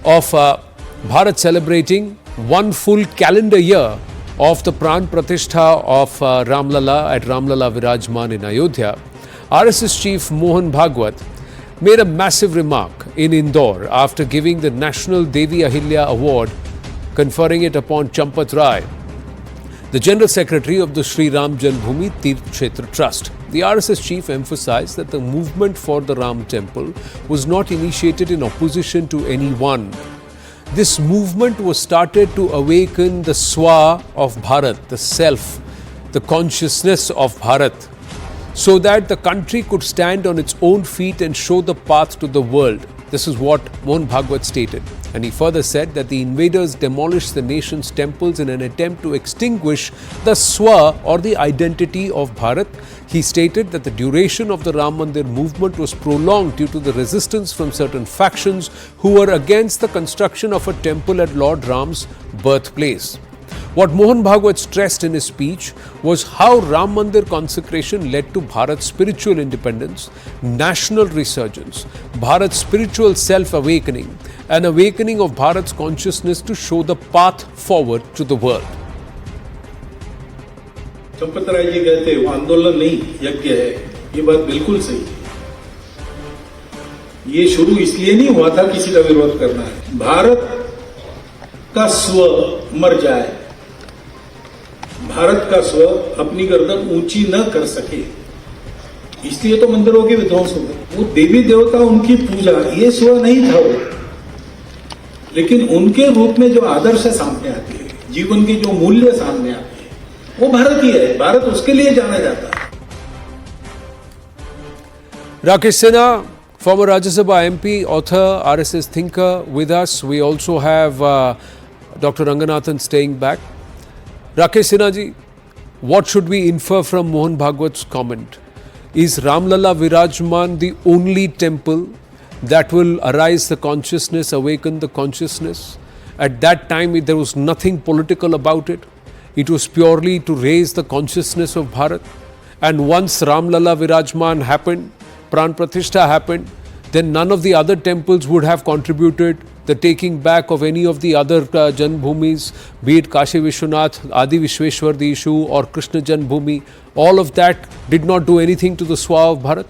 of Bharat celebrating one full calendar year of the Pran Pratishtha of Ram Lalla at Ram Lalla Virajman in Ayodhya, RSS Chief Mohan Bhagwat made a massive remark in Indore after giving the National Devi Ahilya Award, conferring it upon Champat Rai, the General Secretary of the Sri Ram Janmabhoomi Tirth Kshetra Trust. The RSS chief emphasized that the movement for the Ram Temple was not initiated in opposition to anyone. This movement was started to awaken the Swa of Bharat, the self, the consciousness of Bharat, so that the country could stand on its own feet and show the path to the world. This is what Mohan Bhagwat stated. And he further said that the invaders demolished the nation's temples in an attempt to extinguish the Swa or the identity of Bharat. He stated that the duration of the Ram Mandir movement was prolonged due to the resistance from certain factions who were against the construction of a temple at Lord Ram's birthplace. What Mohan Bhagwat stressed in his speech was how Ram Mandir consecration led to Bharat's spiritual independence, national resurgence, Bharat's spiritual self-awakening, an awakening of Bharat's consciousness to show the path forward to the world. Champat Rai ji कहते वो आंदोलन नहीं यज्ञ है, ये बात बिल्कुल सही है। ये शुरू इसलिए नहीं हुआ था किसी का विरोध करना है। भारत का स्व मर जाए, भारत का स्व अपनी गर्दन ऊंची न कर सके, इसलिए तो मंदिरों के विध्वंस हो गए। वो देवी देवता उनकी पूजा, ये स्व नहीं था वो, लेकिन उनके रूप में जो आदर्श सामने आती है, जीवन के जो मूल्य सामने आते हैं, वो भारतीय है। भारत उसके लिए जाना जाता है। Rakesh Sinha, former Rajya Sabha MP, author, RSS thinker with us. We also have Dr. Ranganathan staying back. Rakesh Sinha ji, what should we infer from Mohan Bhagwat's comment? Is Ram Lalla Virajman the only temple that will arise the consciousness, awaken the consciousness? At that time, there was nothing political about it. It was purely to raise the consciousness of Bharat. And once Ram Lalla Virajman happened, Pran Pratishtha happened, then none of the other temples would have contributed the taking back of any of the other Janmabhoomis, be it Kashi Vishwanath, Adi Vishweshwar the issue, or Krishna Janmabhoomi. All of that did not do anything to the Swa of Bharat.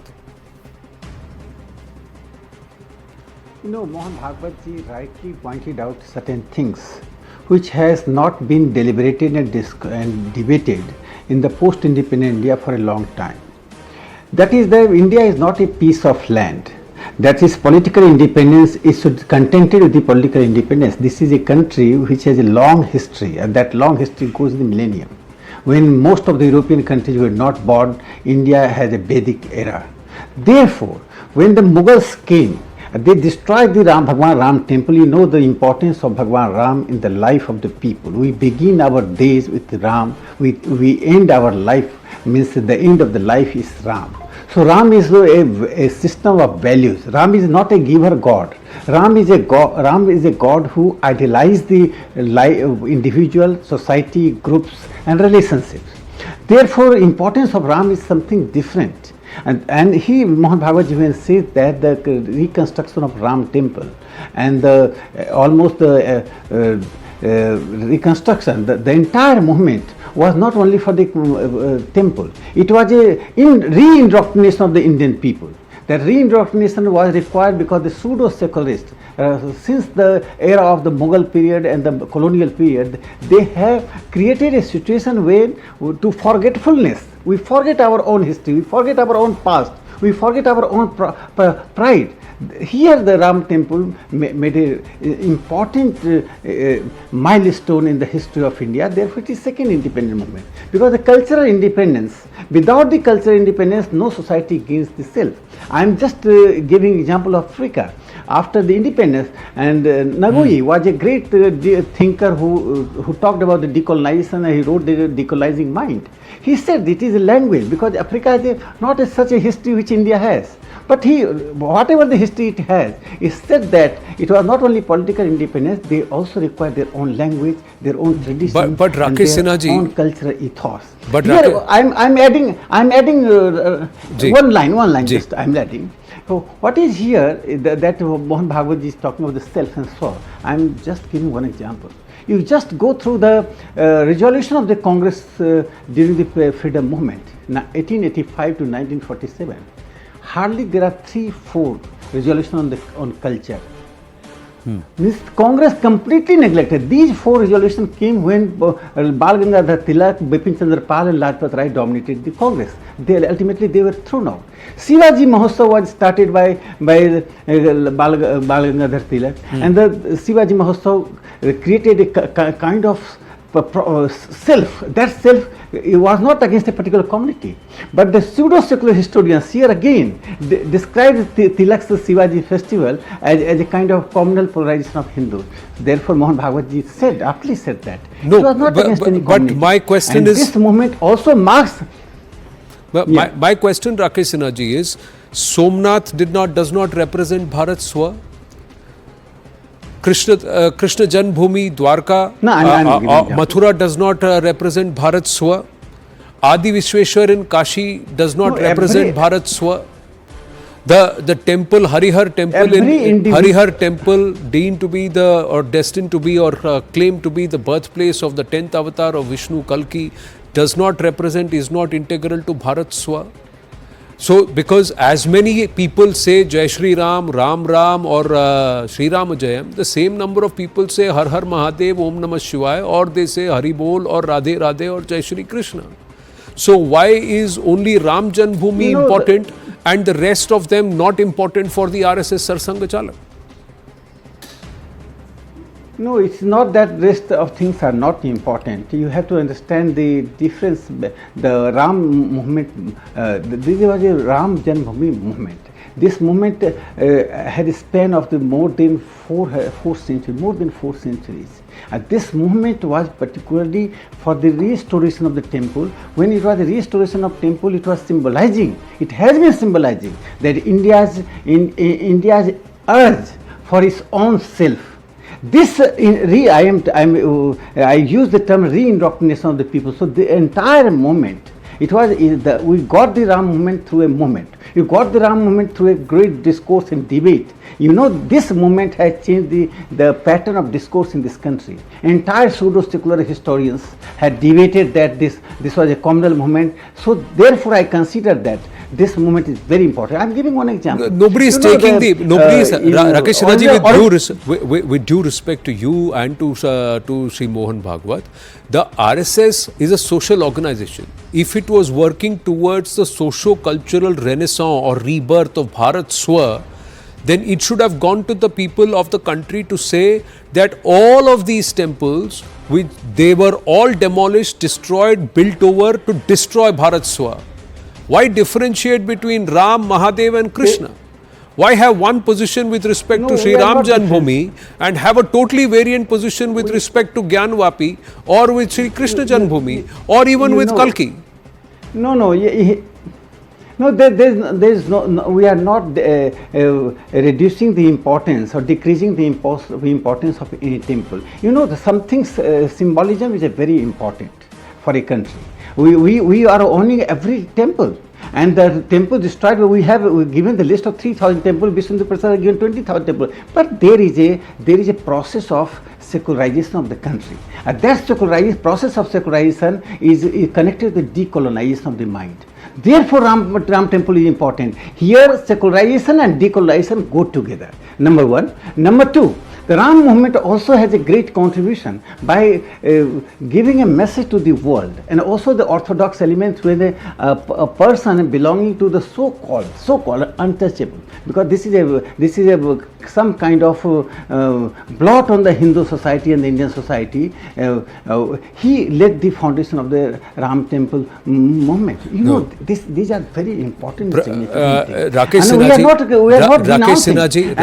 You know, Mohan Bhagwat ji rightly pointed out certain things which has not been deliberated and debated in the post-independent India for a long time. That is that India is not a piece of land. That is, political independence is contented with the political independence. This is a country which has a long history, and that long history goes in the millennium. When most of the European countries were not born, India has a Vedic era. Therefore, when the Mughals came, they destroyed the Bhagwan Ram temple. You know the importance of Bhagwan Ram in the life of the people. We begin our days with Ram, we end our life, means the end of the life is Ram. So Ram is a system of values. Ram is not a giver God. Ram is a God who idealizes the individual, society, groups and relationships. Therefore, importance of Ram is something different. And Mohan Bhagwat ji says that the reconstruction of Ram temple and reconstruction, the entire movement was not only for the temple, it was a re-indoctrination of the Indian people. That re-indoctrination was required because the pseudo-secularists, since the era of the Mughal period and the colonial period, they have created a situation where to forgetfulness, we forget our own history, we forget our own past, we forget our own pride. Here the Ram temple made an important milestone in the history of India. Therefore it is second independent movement, because the cultural independence, without the cultural independence no society gains the self. I am just giving example of Africa after the independence, and Nagui was a great thinker who talked about the decolonization, and he wrote the decolonizing mind. He said it is a language, because Africa has not such a history which India has. But whatever the history it has, it said that it was not only political independence, they also required their own language, their own tradition, but and Rakesh their Sinha ji, own cultural ethos. But here, I'm adding ji, one line. ji. Just I'm adding. So what is here that Mohan Bhagwat is talking about the self and soul. I am just giving one example. You just go through the resolution of the Congress during the freedom movement, 1885 to 1947. Hardly there are 3-4 resolutions on culture. This Congress completely neglected. These 4 resolutions came when Bal Gangadhar Tilak, Bipin Chandra Pal and Lajpat Rai dominated the Congress. Ultimately they were thrown out. Shivaji Mahotsav was started by Bal Gangadhar Tilak, and the Shivaji Mahotsav created a kind of self. That self was not against a particular community, but the pseudo-secular historians here again described Tilak's Shivaji festival as a kind of communal polarization of Hindus. Therefore, Mohan Bhagwat ji said, aptly said that No, it was not against any community. But my question and is, this movement also marks. But my question, Rakesh Sinha ji, is Somnath does not represent Bharat Swa. Krishna Janbhumi, Dwarka, Mathura does not represent Bharat Swa. Adi Vishweshwar in Kashi does not represent Bharat Swa. The temple, Harihar temple deemed to be destined to be or claimed to be the birthplace of the 10th avatar of Vishnu Kalki does not represent, is not integral to Bharat Swa. So, because as many people say Jai Shri Ram, Ram Ram or Shri Ram Jayam, the same number of people say Har Har Mahadev, Om Namah Shivaya, or they say Hari Bol or Radhe Radhe or Jai Shri Krishna. So, why is only Ram Janbhumi important and the rest of them not important for the RSS Sarsanga Chalak? No, it's not that rest of things are not important. You have to understand the difference. The Ram movement, this was a Ram Janbhumi movement. This movement had a span of more than four centuries. This movement was particularly for the restoration of the temple. When it was the restoration of temple, it was symbolizing. It has been symbolizing that India's urge for its own self. This I use the term re-indoctrination of the people. So the entire movement, we got the Ram movement through a movement. You got the Ram movement through a great discourse and debate. You know, this movement has changed the pattern of discourse in this country. Entire pseudo-secular historians had debated that this was a communal movement. So therefore I consider that this movement is very important. I am giving one example. Nobody is Rakesh Sinha ji, with due respect to you and to Sri Mohan Bhagwat, the RSS is a social organization. If it was working towards the socio-cultural renaissance or rebirth of Bharat Swa, then it should have gone to the people of the country to say that all of these temples, they were all demolished, destroyed, built over to destroy Bharat Swa. Why differentiate between Ram, Mahadev and Krishna? Why have one position with respect to Sri Ram Janbhumi and have a totally variant position with respect to Gyanvapi or with Sri Krishna Janbhumi or even with Kalki? We are not reducing the importance or decreasing the importance of any temple. You know, symbolism is very important for a country. We are owning every temple, and the temple destroyed. We given the list of 3,000 temples. Vishnu Prasad given 20,000 temples. But there is a process of secularization of the country. And that process of secularization is connected with decolonization of the mind. Therefore, Ram temple is important. Here, secularization and decolonization go together. Number one. Number two. The Ram movement also has a great contribution by giving a message to the world, and also the orthodox elements with a person belonging to the so-called untouchable, because this is some kind of blot on the Hindu society and the Indian society. He laid the foundation of the Ram temple movement. You know, these are very important and significant things. Rakesh Sinha ji,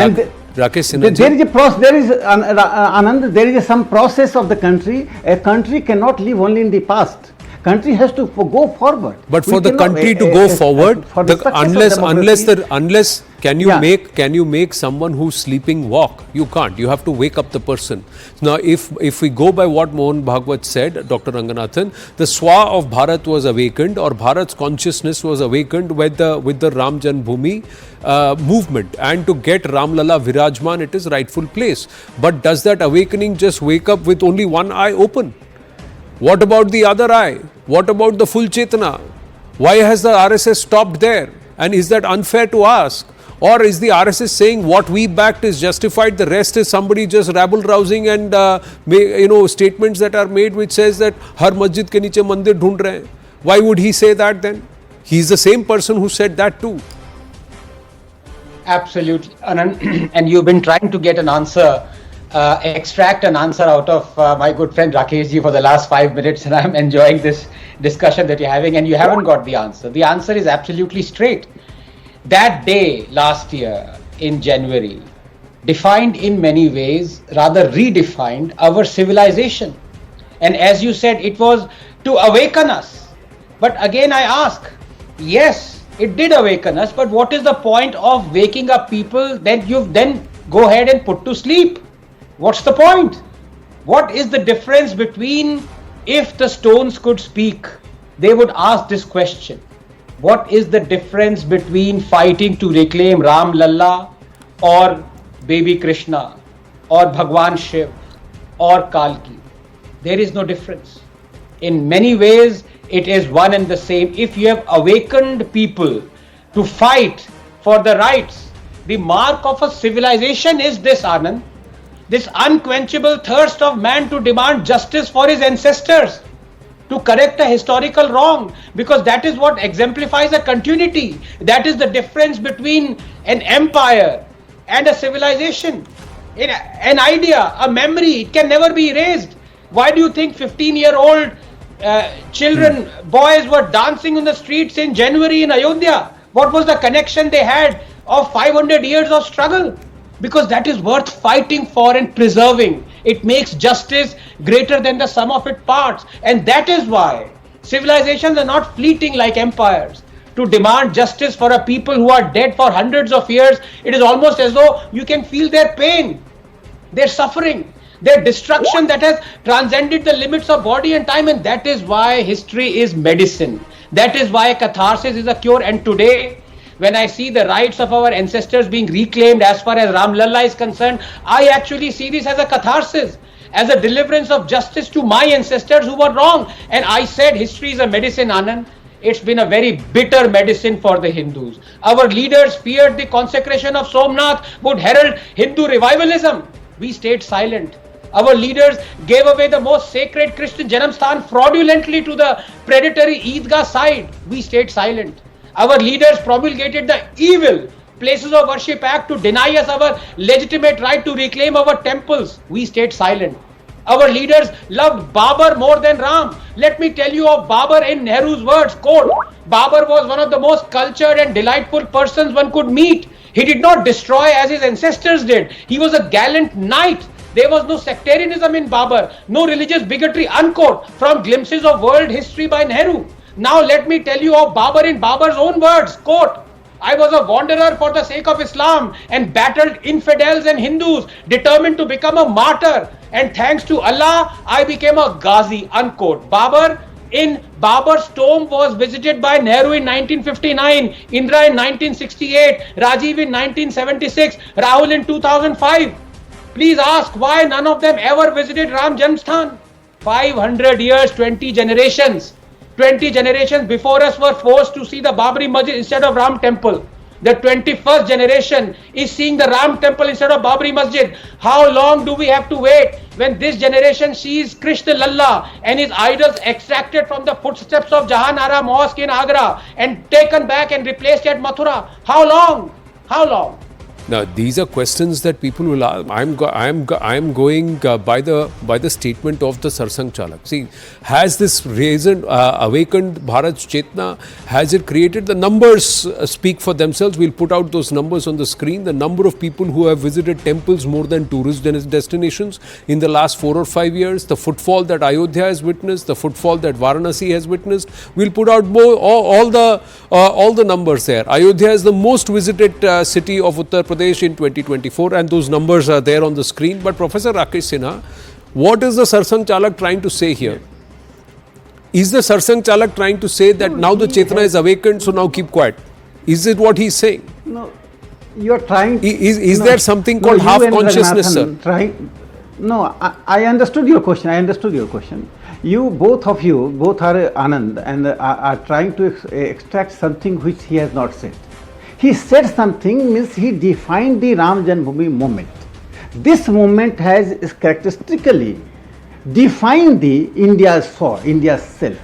there is a process. There is some process of the country. A country cannot live only in the past. Country has to go forward. But We for the cannot, country to go forward, for the success of unless can you Yeah. make someone who's sleeping walk? You can't. You have to wake up the person. Now, if we go by what Mohan Bhagwat said, Dr. Ranganathan, the Swa of Bharat was awakened, or Bharat's consciousness was awakened with the Ram Janmabhoomi movement, and to get Ram Lalla Virajman at his rightful place. But does that awakening just wake up with only one eye open? What about the other eye? What about the full Chetana? Why has the RSS stopped there? And is that unfair to ask? Or is the RSS saying what we backed is justified, the rest is somebody just rabble-rousing and statements that are made which says that har masjid ke niche mandir dhoond rahe hain? Why would he say that then? He's the same person who said that too. Absolutely, Anand. And you've been trying to get an answer, extract an answer out of my good friend Rakeshji for the last 5 minutes, and I'm enjoying this discussion that you're having, and you haven't got the answer. The answer is absolutely straight. That day last year in January defined in many ways, rather redefined our civilization. And as you said, it was to awaken us. But again, I ask, yes, it did awaken us, but what is the point of waking up people that you then go ahead and put to sleep? What's the point? What is the difference between, if the stones could speak, they would ask this question. What is the difference between fighting to reclaim Ram Lalla or baby Krishna or Bhagwan Shiv or Kalki? There is no difference. In many ways, it is one and the same. If you have awakened people to fight for the rights, the mark of a civilization is this, Anand. This unquenchable thirst of man to demand justice for his ancestors, to correct a historical wrong, because that is what exemplifies a continuity. That is the difference between an empire and a civilization. An idea, a memory, it can never be erased. Why do you think 15-year-old children, boys were dancing in the streets in January in Ayodhya? What was the connection they had of 500 years of struggle? Because that is worth fighting for and preserving. It makes justice greater than the sum of its parts. And that is why civilizations are not fleeting like empires. To demand justice for a people who are dead for hundreds of years, it is almost as though you can feel their pain, their suffering, their destruction that has transcended the limits of body and time. And that is why history is medicine. That is why catharsis is a cure. And today, when I see the rights of our ancestors being reclaimed as far as Ram Lalla is concerned, I actually see this as a catharsis, as a deliverance of justice to my ancestors who were wrong. And I said history is a medicine, Anand. It's been a very bitter medicine for the Hindus. Our leaders feared the consecration of Somnath would herald Hindu revivalism. We stayed silent. Our leaders gave away the most sacred Christian Janamsthan fraudulently to the predatory Eidgah side. We stayed silent. Our leaders promulgated the evil Places of Worship Act to deny us our legitimate right to reclaim our temples. We stayed silent. Our leaders loved Babur more than Ram. Let me tell you of Babur in Nehru's words, quote, Babur was one of the most cultured and delightful persons one could meet. He did not destroy as his ancestors did. He was a gallant knight. There was no sectarianism in Babur, no religious bigotry, unquote, from glimpses of world history by Nehru. Now let me tell you of Babur in Babur's own words, quote, I was a wanderer for the sake of Islam and battled infidels and Hindus, determined to become a martyr. And thanks to Allah, I became a Ghazi, unquote. Babur in Babur's tomb was visited by Nehru in 1959, Indira in 1968, Rajiv in 1976, Rahul in 2005. Please ask why none of them ever visited Ram Janmasthan. 500 years, 20 generations. 20 generations before us were forced to see the Babri Masjid instead of Ram Temple. The 21st generation is seeing the Ram Temple instead of Babri Masjid. How long do we have to wait when this generation sees Krishna Lalla and his idols extracted from the footsteps of Jahanara Mosque in Agra and taken back and replaced at Mathura? How long? How long? Now, these are questions that people will ask. I'm going by the statement of the Sarsang Chalak. See, has this awakened Bharat's Chetna? Has it created? The numbers speak for themselves. We'll put out those numbers on the screen. The number of people who have visited temples more than tourist destinations in the last 4 or 5 years, the footfall that Ayodhya has witnessed, the footfall that Varanasi has witnessed. We'll put out all the numbers there. Ayodhya is the most visited city of Uttar Pradesh in 2024, and those numbers are there on the screen. But Professor Rakesh Sinha, what is the Sarsang Chalak trying to say here? Is the Sarsang Chalak trying to say that now the Chetna is awakened, so now keep quiet? Is it what he's saying? No, you are trying. Is there something called half consciousness, sir? No, I understood your question. Both are Anand and are trying to extract something which he has not said. He said something, means he defined the Ram Janmabhoomi movement. This movement has characteristically defined the India's self,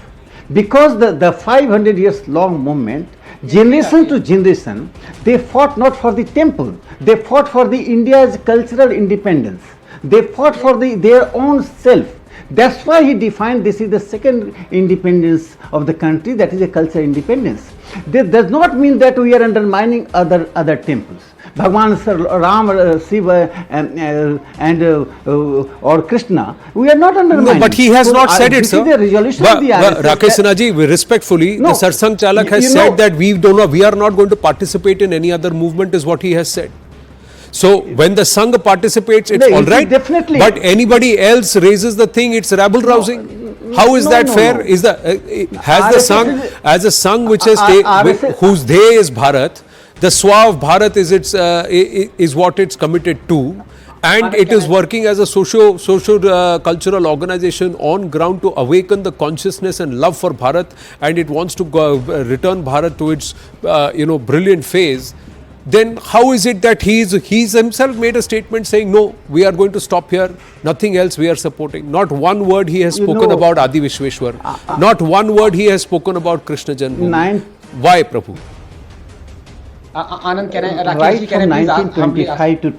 because the 500 years long movement, generation to generation, they fought not for the temple, they fought for the India's cultural independence, they fought for their own self. That's why he defined this is the second independence of the country, that is a cultural independence. This does not mean that we are undermining other temples. Bhagwan Ram, Shiva and or Krishna, we are not undermining. No, but he has not said it, sir. This is the resolution of the RSS. Rakesh Sinha ji, respectfully, the Sarsang Chalak has said that we are not going to participate in any other movement, is what he has said. So when the Sangh participates, it's all right. Definitely. But anybody else raises the thing, it's rabble rousing. How is that fair? Is has the Sangh, as a Sangh which has whose they is Bharat, the Swa of Bharat is what it's committed to, and it is working as a social cultural organization on ground to awaken the consciousness and love for Bharat, and it wants to return Bharat to its brilliant phase. Then how is it that he's himself made a statement saying, no, we are going to stop here, nothing else we are supporting. Not one word he has spoken about Adi Vishweshwar. Not one word he has spoken about Krishna Janmabhoomi. Why, Prabhu? Anand, right from 1925 to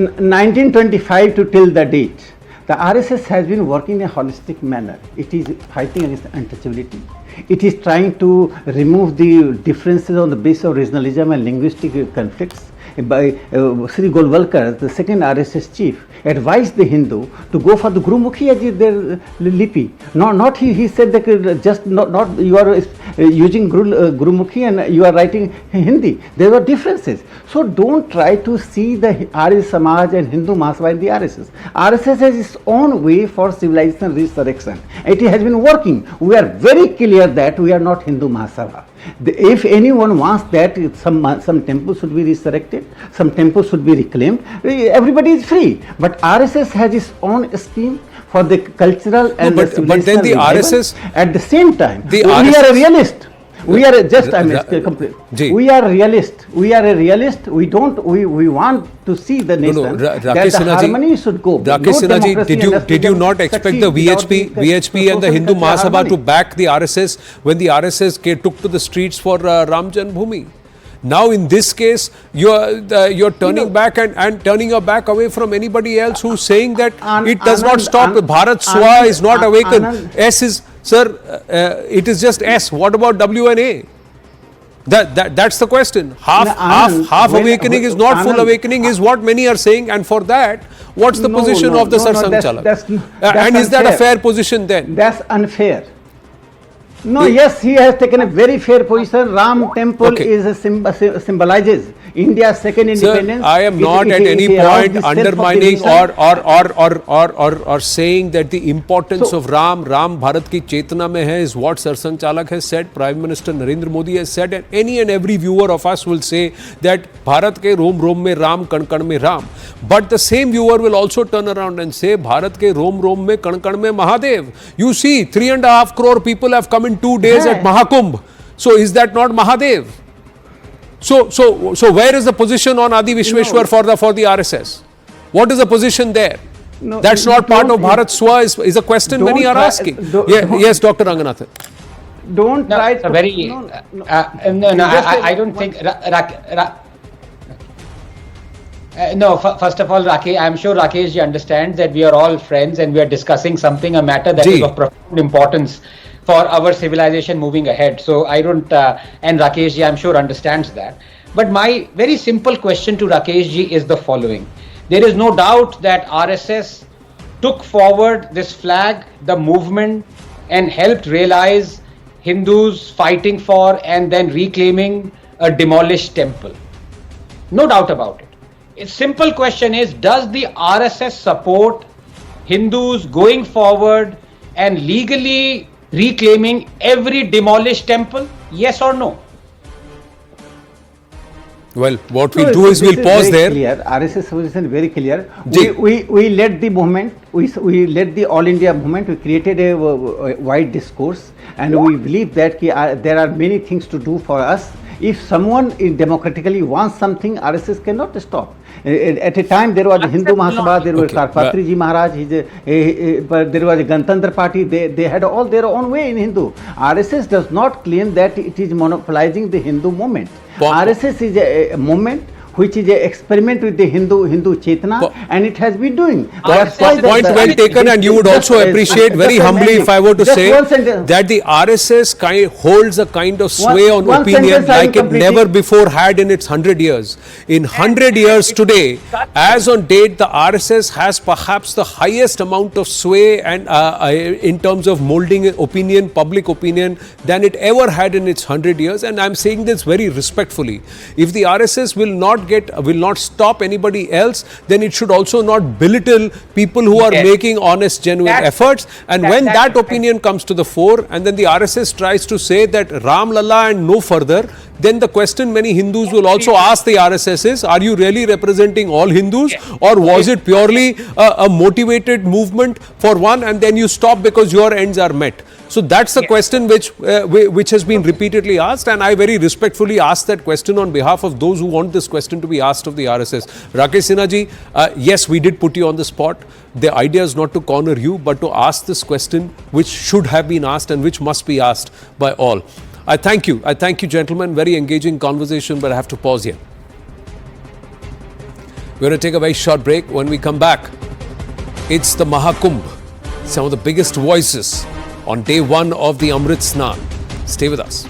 1925 to till the date, the RSS has been working in a holistic manner. It is fighting against untouchability. It is trying to remove the differences on the basis of regionalism and linguistic conflicts. By Sri Golwalkar, the second RSS chief, advised the Hindu to go for the Gurumukhi as their lipi. Not he said that just not you are using Gurumukhi and you are writing Hindi. There were differences. So don't try to see the Arya Samaj and Hindu Mahasabha in the RSS. RSS has its own way for civilization resurrection. It has been working. We are very clear that we are not Hindu Mahasabha. If anyone wants that some temples should be resurrected, some temples should be reclaimed, everybody is free. But RSS has its own scheme for the cultural and the civilizational but then the revival. RSS at the same time, we are a realist. We are just we are realist. We are a realist. We want to see the nation that the harmony should go. Rakesh Sinha ji, did you not expect the VHP and the Hindu Mahasabha to back the RSS when the RSS took to the streets for Ram Janmabhoomi? Now in this case, you're turning back and turning your back away from anybody else who's saying that it does not stop. Bharat Swa is not awakened. S is, sir, it is just S. What about W and A? That's the question. Half awakening is not full awakening is what many are saying, and for that, what's the position of the Sarsang Chalak? And is that a fair position then? That's unfair. No, yes, he has taken a very fair position. Ram temple is a symbolizes India's second independence. Sir, I am not at any point undermining or saying that the importance of Ram Bharat ki Chetna mein hai is what Sarsang Chalak has said, Prime Minister Narendra Modi has said, and any and every viewer of us will say that Bharat ke rom mein Ram, kan mein Ram. But the same viewer will also turn around and say Bharat ke rom mein kan mein Mahadev. You see, 3.5 crore people have come in 2 days at Mahakumbh. So is that not Mahadev? So where is the position on Adi Vishweshwar for the RSS? What is the position there? No, that's not part of Bharat Swa is a question many are asking. Yes, Dr. Ranganathan. Don't try to... I don't think... No, first of all, Rakesh, I'm sure Rakesh ji understands that we are all friends and we are discussing something, a matter that Ji. is of profound importance for our civilization moving ahead. So I don't, and Rakesh ji, I'm sure understands that. But my very simple question to Rakesh ji is the following. There is no doubt that RSS took forward this flag, the movement, and helped realize Hindus fighting for and then reclaiming a demolished temple. No doubt about it. A simple question is, does the RSS support Hindus going forward and legally reclaiming every demolished temple? Yes or no? Well, what we'll No, do is this we'll pause very there. Clear. RSS position very clear. Ji. We led the movement. We led the All India movement. We created a wide discourse, and we believe that there are many things to do for us. If someone democratically wants something, RSS cannot stop. At a time, there was a Hindu Mahasabha, there was Okay, Karpatri Ji Maharaj, there was a Ganatantra Party, they had all their own way in Hindu. RSS does not claim that it is monopolizing the Hindu movement. RSS is a movement which is an experiment with the Hindu Chetana, and it has been doing. Point well taken, and you would also appreciate very humbly if I were to say that the RSS holds a kind of sway on opinion like it never before had in its 100 years. In 100 years today, as on date, the RSS has perhaps the highest amount of sway and in terms of molding opinion, public opinion, than it ever had in its 100 years. And I'm saying this very respectfully. If the RSS will not stop anybody else, then it should also not belittle people who are making honest, genuine efforts. And when that opinion comes to the fore, and then the RSS tries to say that Ram Lalla and no further, then the question many Hindus will also ask the RSS is, are you really representing all Hindus, or was it purely a motivated movement for one and then you stop because your ends are met? So that's the question which has been repeatedly asked, and I very respectfully ask that question on behalf of those who want this question to be asked of the RSS. Rakesh Sinha ji, yes, we did put you on the spot. The idea is not to corner you, but to ask this question which should have been asked and which must be asked by all. I thank you, gentlemen. Very engaging conversation, but I have to pause here. We're going to take a very short break. When we come back, it's the Mahakumbh, some of the biggest voices on day one of the Amrit Snan. Stay with us.